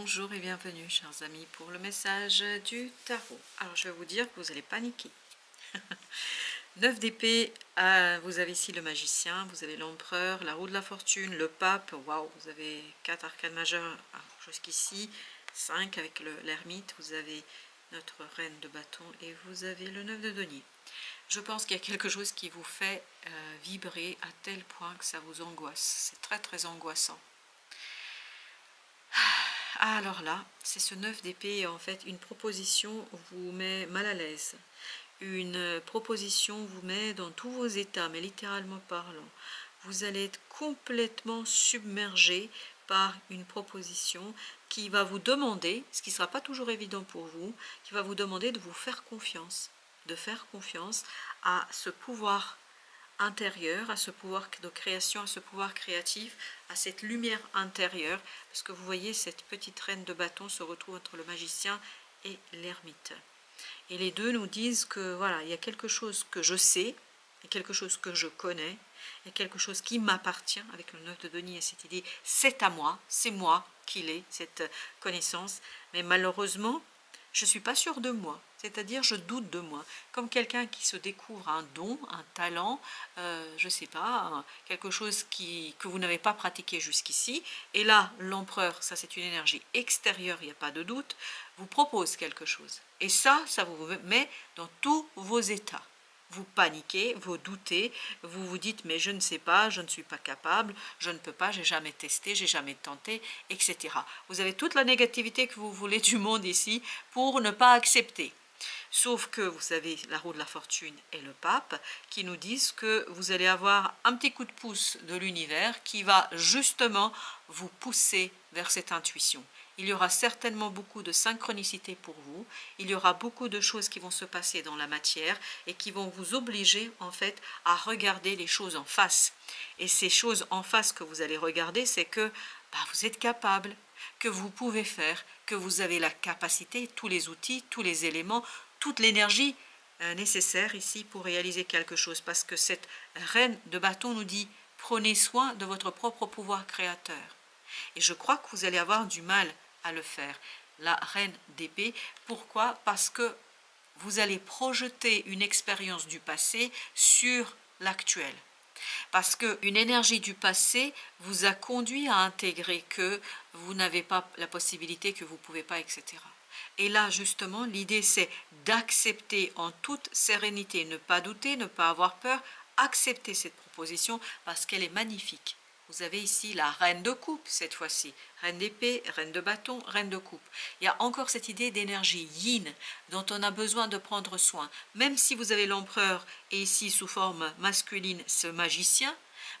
Bonjour et bienvenue chers amis pour le message du tarot. Alors je vais vous dire que vous allez paniquer. 9 d'épée, vous avez ici le magicien, vous avez l'empereur, la roue de la fortune, le pape, waouh, vous avez 4 arcanes majeures jusqu'ici, 5 avec l'ermite, vous avez notre reine de bâton et vous avez le 9 de denier. Je pense qu'il y a quelque chose qui vous fait vibrer à tel point que ça vous angoisse. C'est très très angoissant. Alors là, c'est ce 9 d'épée, en fait, une proposition vous met mal à l'aise. Une proposition vous met dans tous vos états, mais littéralement parlant. Vous allez être complètement submergé par une proposition qui va vous demander, ce qui ne sera pas toujours évident pour vous, qui va vous demander de vous faire confiance, à ce pouvoir intérieur, à ce pouvoir de création, à ce pouvoir créatif, à cette lumière intérieure, parce que vous voyez, cette petite reine de bâton se retrouve entre le magicien et l'ermite. Et les deux nous disent que voilà, il y a quelque chose que je sais, il y a quelque chose que je connais, il y a quelque chose qui m'appartient, avec le 9 de denier et cette idée, c'est à moi, c'est moi qui l'ai, cette connaissance, mais malheureusement, je ne suis pas sûre de moi, c'est-à-dire je doute de moi, comme quelqu'un qui se découvre un don, un talent, je ne sais pas, quelque chose que vous n'avez pas pratiqué jusqu'ici, et là, l'empereur, ça c'est une énergie extérieure, il n'y a pas de doute, vous propose quelque chose, et ça vous met dans tous vos états. Vous paniquez, vous doutez, vous vous dites mais je ne sais pas, je ne suis pas capable, je ne peux pas, j'ai jamais testé, j'ai jamais tenté, etc. Vous avez toute la négativité que vous voulez du monde ici pour ne pas accepter. Sauf que vous avez la roue de la fortune et le pape qui nous disent que vous allez avoir un petit coup de pouce de l'univers qui va justement vous pousser vers cette intuition. Il y aura certainement beaucoup de synchronicité pour vous, il y aura beaucoup de choses qui vont se passer dans la matière et qui vont vous obliger en fait à regarder les choses en face. Et ces choses en face que vous allez regarder, c'est que vous êtes capable, que vous pouvez faire, que vous avez la capacité, tous les outils, tous les éléments, toute l'énergie nécessaire ici pour réaliser quelque chose. Parce que cette reine de bâton nous dit, prenez soin de votre propre pouvoir créateur. Et je crois que vous allez avoir du mal à le faire. La reine d'épée, pourquoi? Parce que vous allez projeter une expérience du passé sur l'actuel. Parce qu'une énergie du passé vous a conduit à intégrer que vous n'avez pas la possibilité, que vous ne pouvez pas, etc. Et là, justement, l'idée, c'est d'accepter en toute sérénité, ne pas douter, ne pas avoir peur, accepter cette proposition parce qu'elle est magnifique. Vous avez ici la reine de coupe cette fois-ci, reine d'épée, reine de bâton, reine de coupe. Il y a encore cette idée d'énergie yin dont on a besoin de prendre soin. Même si vous avez l'empereur et ici sous forme masculine ce magicien,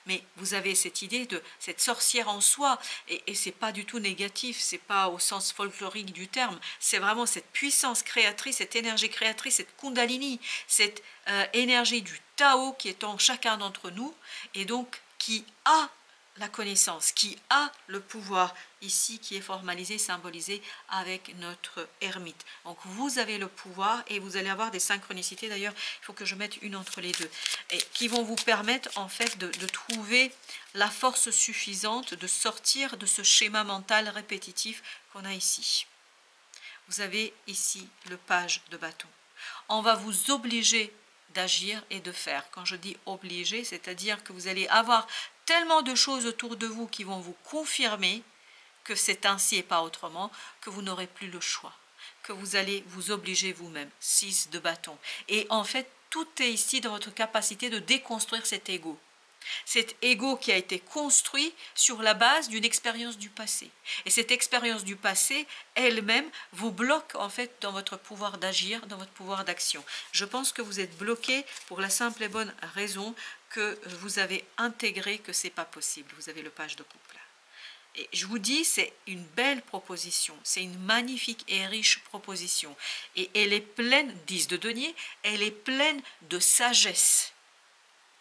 mais vous avez cette idée de cette sorcière en soi, et c'est pas du tout négatif, c'est pas au sens folklorique du terme, c'est vraiment cette puissance créatrice, cette énergie créatrice, cette kundalini, cette énergie du Tao qui est en chacun d'entre nous, et donc qui a la connaissance, qui a le pouvoir ici, qui est formalisé, symbolisé avec notre ermite. Donc vous avez le pouvoir et vous allez avoir des synchronicités, d'ailleurs il faut que je mette une entre les deux, et qui vont vous permettre en fait de trouver la force suffisante de sortir de ce schéma mental répétitif qu'on a ici. Vous avez ici le page de bâton. On va vous obliger d'agir et de faire. Quand je dis obliger, c'est-à-dire que vous allez avoir tellement de choses autour de vous qui vont vous confirmer que c'est ainsi et pas autrement, que vous n'aurez plus le choix, que vous allez vous obliger vous-même. 6 de bâton. Et en fait, tout est ici dans votre capacité de déconstruire cet ego. Cet ego qui a été construit sur la base d'une expérience du passé. Et cette expérience du passé, elle-même, vous bloque en fait dans votre pouvoir d'agir, dans votre pouvoir d'action. Je pense que vous êtes bloqué pour la simple et bonne raison que vous avez intégré que ce n'est pas possible. Vous avez le page de coupe là. Et je vous dis, c'est une belle proposition, c'est une magnifique et riche proposition. Et elle est pleine, 10 de denier, elle est pleine de sagesse,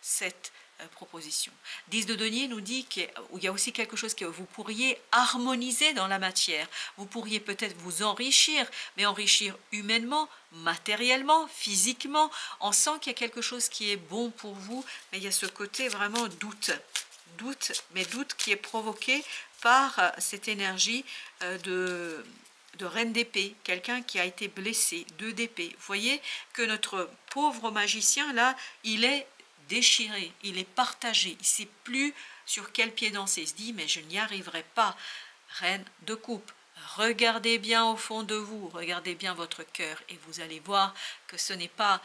cette proposition. 10 de denier nous dit qu'il y a aussi quelque chose que vous pourriez harmoniser dans la matière. Vous pourriez peut-être vous enrichir, mais enrichir humainement, matériellement, physiquement. On sent qu'il y a quelque chose qui est bon pour vous, mais il y a ce côté vraiment doute. Doute, mais doute qui est provoqué par cette énergie de reine d'épée, quelqu'un qui a été blessé, 2 d'épée. Vous voyez que notre pauvre magicien là, il est déchiré, il est partagé, il ne sait plus sur quel pied danser. Il se dit mais je n'y arriverai pas. Reine de coupe, regardez bien au fond de vous, regardez bien votre cœur et vous allez voir que ce n'est pas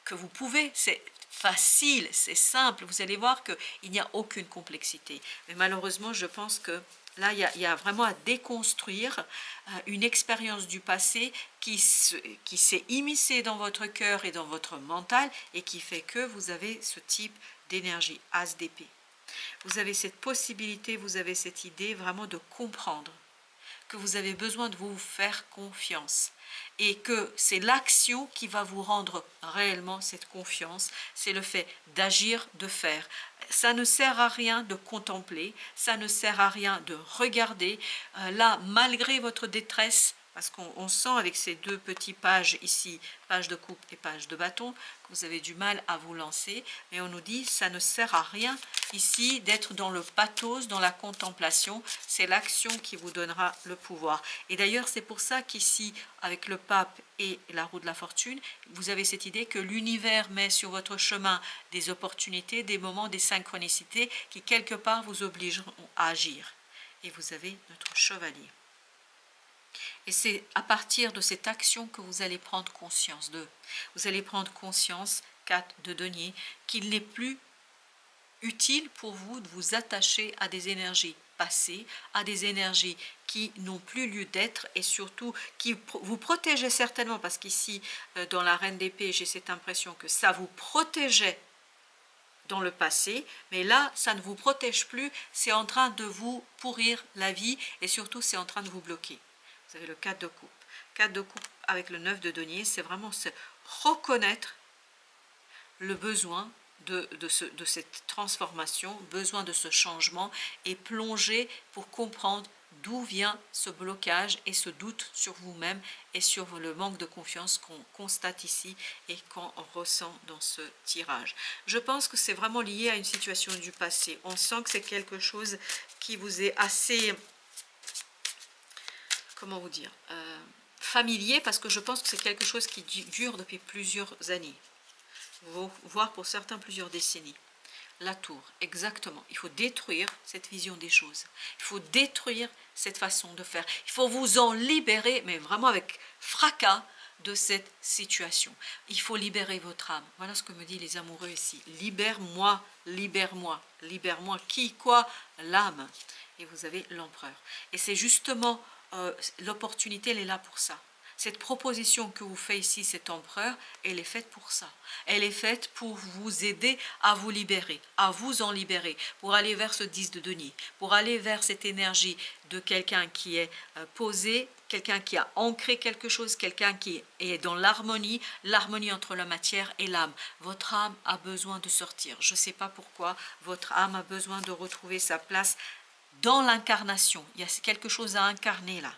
que vous pouvez, c'est facile, c'est simple, vous allez voir qu'il n'y a aucune complexité. Mais malheureusement, je pense que là, il y a vraiment à déconstruire une expérience du passé qui s'est immiscée dans votre cœur et dans votre mental et qui fait que vous avez ce type d'énergie, as d'épée. Vous avez cette possibilité, vous avez cette idée vraiment de comprendre que vous avez besoin de vous faire confiance et que c'est l'action qui va vous rendre réellement cette confiance, c'est le fait d'agir, de faire. Ça ne sert à rien de contempler, ça ne sert à rien de regarder. Là, malgré votre détresse, parce qu'on sent avec ces 2 petites pages ici, page de coupe et page de bâton, que vous avez du mal à vous lancer. Mais on nous dit, ça ne sert à rien ici d'être dans le pathos, dans la contemplation. C'est l'action qui vous donnera le pouvoir. Et d'ailleurs, c'est pour ça qu'ici, avec le pape et la roue de la fortune, vous avez cette idée que l'univers met sur votre chemin des opportunités, des moments, des synchronicités qui, quelque part, vous obligeront à agir. Et vous avez notre chevalier. Et c'est à partir de cette action que vous allez prendre conscience de. Vous allez prendre conscience, 4 de denier, qu'il n'est plus utile pour vous de vous attacher à des énergies passées, à des énergies qui n'ont plus lieu d'être et surtout qui vous protégeaient certainement, parce qu'ici, dans la reine d'épée, j'ai cette impression que ça vous protégeait dans le passé, mais là, ça ne vous protège plus, c'est en train de vous pourrir la vie et surtout, c'est en train de vous bloquer. Vous avez le 4 de coupe. 4 de coupe avec le 9 de denier, c'est vraiment se reconnaître le besoin de cette transformation, besoin de ce changement et plonger pour comprendre d'où vient ce blocage et ce doute sur vous-même et sur le manque de confiance qu'on constate ici et qu'on ressent dans ce tirage. Je pense que c'est vraiment lié à une situation du passé. On sent que c'est quelque chose qui vous est assez... comment vous dire, familier, parce que je pense que c'est quelque chose qui dure depuis plusieurs années, voire pour certains plusieurs décennies. La tour, exactement. Il faut détruire cette vision des choses. Il faut détruire cette façon de faire. Il faut vous en libérer, mais vraiment avec fracas, de cette situation. Il faut libérer votre âme. Voilà ce que me disent les amoureux ici. Libère-moi, libère-moi. Libère-moi qui, quoi? L'âme. Et vous avez l'empereur. Et c'est justement l'opportunité, elle est là pour ça. Cette proposition que vous fait ici cet empereur, elle est faite pour ça. Elle est faite pour vous aider à vous libérer, à vous en libérer, pour aller vers ce 10 de denier, pour aller vers cette énergie de quelqu'un qui est posé, quelqu'un qui a ancré quelque chose, quelqu'un qui est dans l'harmonie entre la matière et l'âme. Votre âme a besoin de sortir. Je ne sais pas pourquoi, votre âme a besoin de retrouver sa place dans l'incarnation. Il y a quelque chose à incarner là.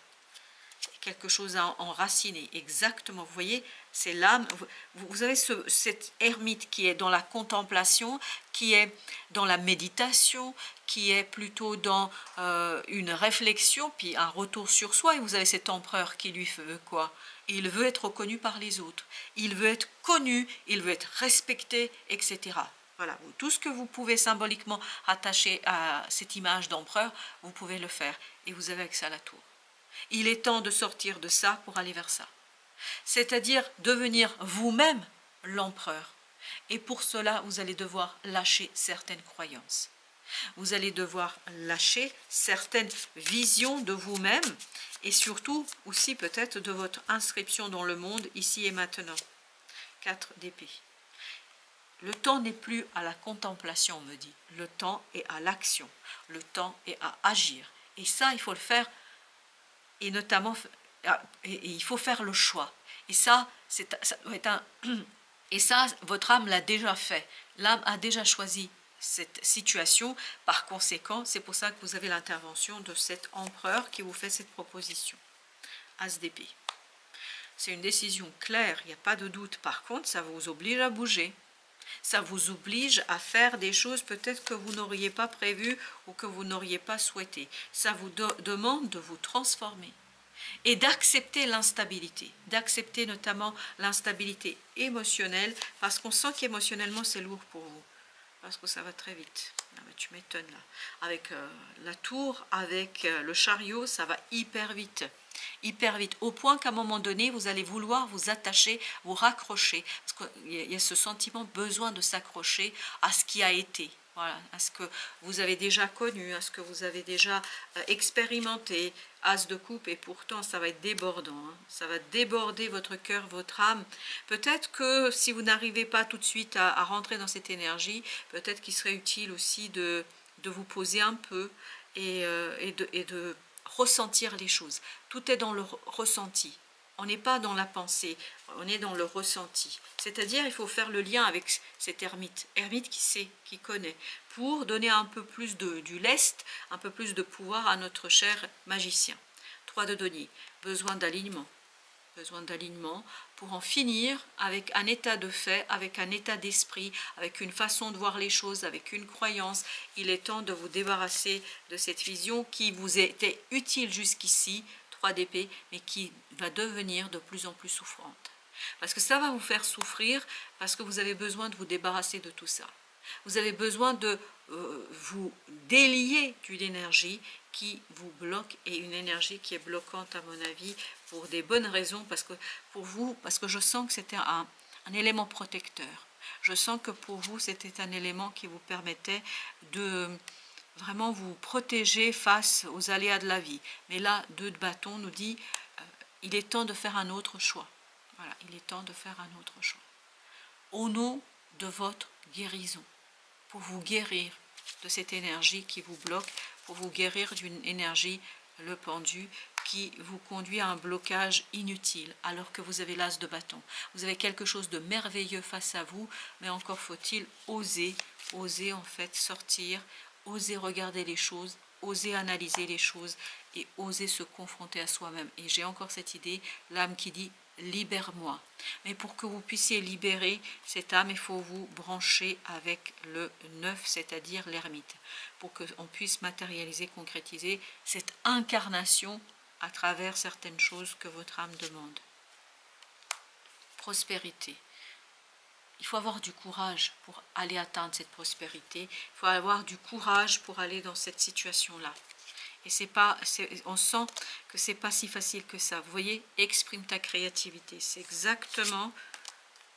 Quelque chose à enraciner, exactement, vous voyez, c'est l'âme, vous avez cette ermite qui est dans la contemplation, qui est dans la méditation, qui est plutôt dans une réflexion, puis un retour sur soi, et vous avez cet empereur qui lui veut quoi? Il veut être reconnu par les autres, il veut être connu, il veut être respecté, etc. Voilà, tout ce que vous pouvez symboliquement attacher à cette image d'empereur, vous pouvez le faire, et vous avez accès à la tour. Il est temps de sortir de ça pour aller vers ça. C'est-à-dire devenir vous-même l'empereur. Et pour cela, vous allez devoir lâcher certaines croyances. Vous allez devoir lâcher certaines visions de vous-même et surtout aussi peut-être de votre inscription dans le monde ici et maintenant. 4 d'épée. Le temps n'est plus à la contemplation, on me dit. Le temps est à l'action. Le temps est à agir. Et ça, il faut le faire. Et notamment, il faut faire le choix. Et ça, et ça, votre âme l'a déjà fait. L'âme a déjà choisi cette situation. Par conséquent, c'est pour ça que vous avez l'intervention de cet empereur qui vous fait cette proposition. As d'épée. C'est une décision claire, il n'y a pas de doute. Par contre, ça vous oblige à bouger. Ça vous oblige à faire des choses peut-être que vous n'auriez pas prévues ou que vous n'auriez pas souhaité. Ça vous demande de vous transformer et d'accepter l'instabilité, d'accepter notamment l'instabilité émotionnelle, parce qu'on sent qu'émotionnellement c'est lourd pour vous, parce que ça va très vite. Ah ben, tu m'étonnes là. Avec la tour, avec le chariot, ça va hyper vite, au point qu'à un moment donné, vous allez vouloir vous attacher, vous raccrocher, parce qu'il y a ce sentiment besoin de s'accrocher à ce qui a été. Voilà, à ce que vous avez déjà connu, à ce que vous avez déjà expérimenté, as de coupe, et pourtant ça va être débordant, hein. Ça va déborder votre cœur, votre âme. Peut-être que si vous n'arrivez pas tout de suite à rentrer dans cette énergie, peut-être qu'il serait utile aussi de vous poser un peu et de ressentir les choses. Tout est dans le ressenti. On n'est pas dans la pensée, on est dans le ressenti. C'est-à-dire, il faut faire le lien avec cet ermite. Ermite qui sait, qui connaît, pour donner un peu plus du lest, un peu plus de pouvoir à notre cher magicien. 3 de denier, besoin d'alignement. Besoin d'alignement pour en finir avec un état de fait, avec un état d'esprit, avec une façon de voir les choses, avec une croyance. Il est temps de vous débarrasser de cette vision qui vous était utile jusqu'ici, 3 d'épée, mais qui va devenir de plus en plus souffrante. Parce que ça va vous faire souffrir, parce que vous avez besoin de vous débarrasser de tout ça. Vous avez besoin de vous délier d'une énergie qui vous bloque, et une énergie qui est bloquante à mon avis pour des bonnes raisons, parce que pour vous, parce que je sens que c'était un élément protecteur. Je sens que pour vous c'était un élément qui vous permettait de vraiment vous protéger face aux aléas de la vie. Mais là, 2 de bâton nous dit il est temps de faire un autre choix. Voilà, il est temps de faire un autre choix. Au nom de votre guérison, pour vous guérir de cette énergie qui vous bloque, pour vous guérir d'une énergie, le pendu, qui vous conduit à un blocage inutile, alors que vous avez l'as de bâton. Vous avez quelque chose de merveilleux face à vous, mais encore faut-il oser en fait sortir, oser regarder les choses, oser analyser les choses et oser se confronter à soi-même. Et j'ai encore cette idée, l'âme qui dit libère-moi. Mais pour que vous puissiez libérer cette âme, il faut vous brancher avec le 9, c'est-à-dire l'ermite, pour qu'on puisse matérialiser, concrétiser cette incarnation à travers certaines choses que votre âme demande. Prospérité. Il faut avoir du courage pour aller atteindre cette prospérité. Il faut avoir du courage pour aller dans cette situation-là. Et on sent que c'est pas si facile que ça. Vous voyez, exprime ta créativité. C'est exactement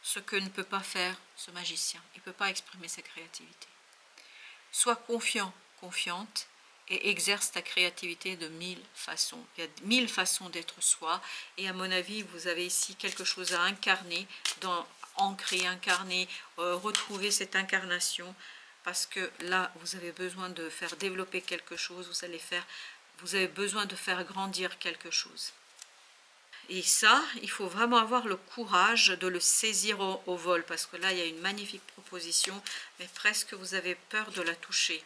ce que ne peut pas faire ce magicien. Il ne peut pas exprimer sa créativité. Sois confiant, confiante, et exerce ta créativité de 1000 façons. Il y a 1000 façons d'être soi. Et à mon avis, vous avez ici quelque chose à incarner, ancrer, incarner, retrouver cette incarnation. Parce que là, vous avez besoin de faire développer quelque chose, vous avez besoin de faire grandir quelque chose. Et ça, il faut vraiment avoir le courage de le saisir au vol, parce que là, il y a une magnifique proposition, mais presque vous avez peur de la toucher.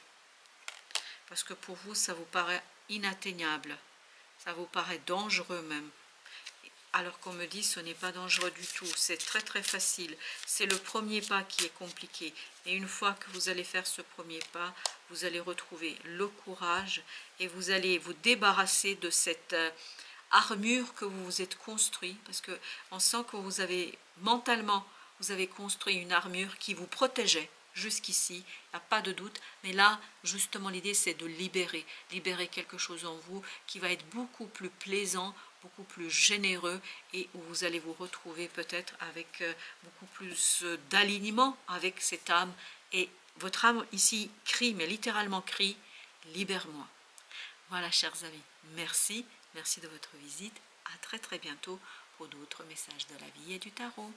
Parce que pour vous, ça vous paraît inatteignable, ça vous paraît dangereux même. Alors qu'on me dit ce n'est pas dangereux du tout, c'est très très facile. C'est le premier pas qui est compliqué. Et une fois que vous allez faire ce premier pas, vous allez retrouver le courage et vous allez vous débarrasser de cette armure que vous vous êtes construit. Parce qu'on sent que vous avez mentalement, vous avez construit une armure qui vous protégeait jusqu'ici, il n'y a pas de doute. Mais là, justement, l'idée c'est de libérer quelque chose en vous qui va être beaucoup plus plaisant, beaucoup plus généreux, et où vous allez vous retrouver peut-être avec beaucoup plus d'alignement avec cette âme. Et votre âme ici crie, mais littéralement crie, libère-moi. Voilà, chers amis, merci de votre visite. À très très bientôt pour d'autres messages de la vie et du tarot.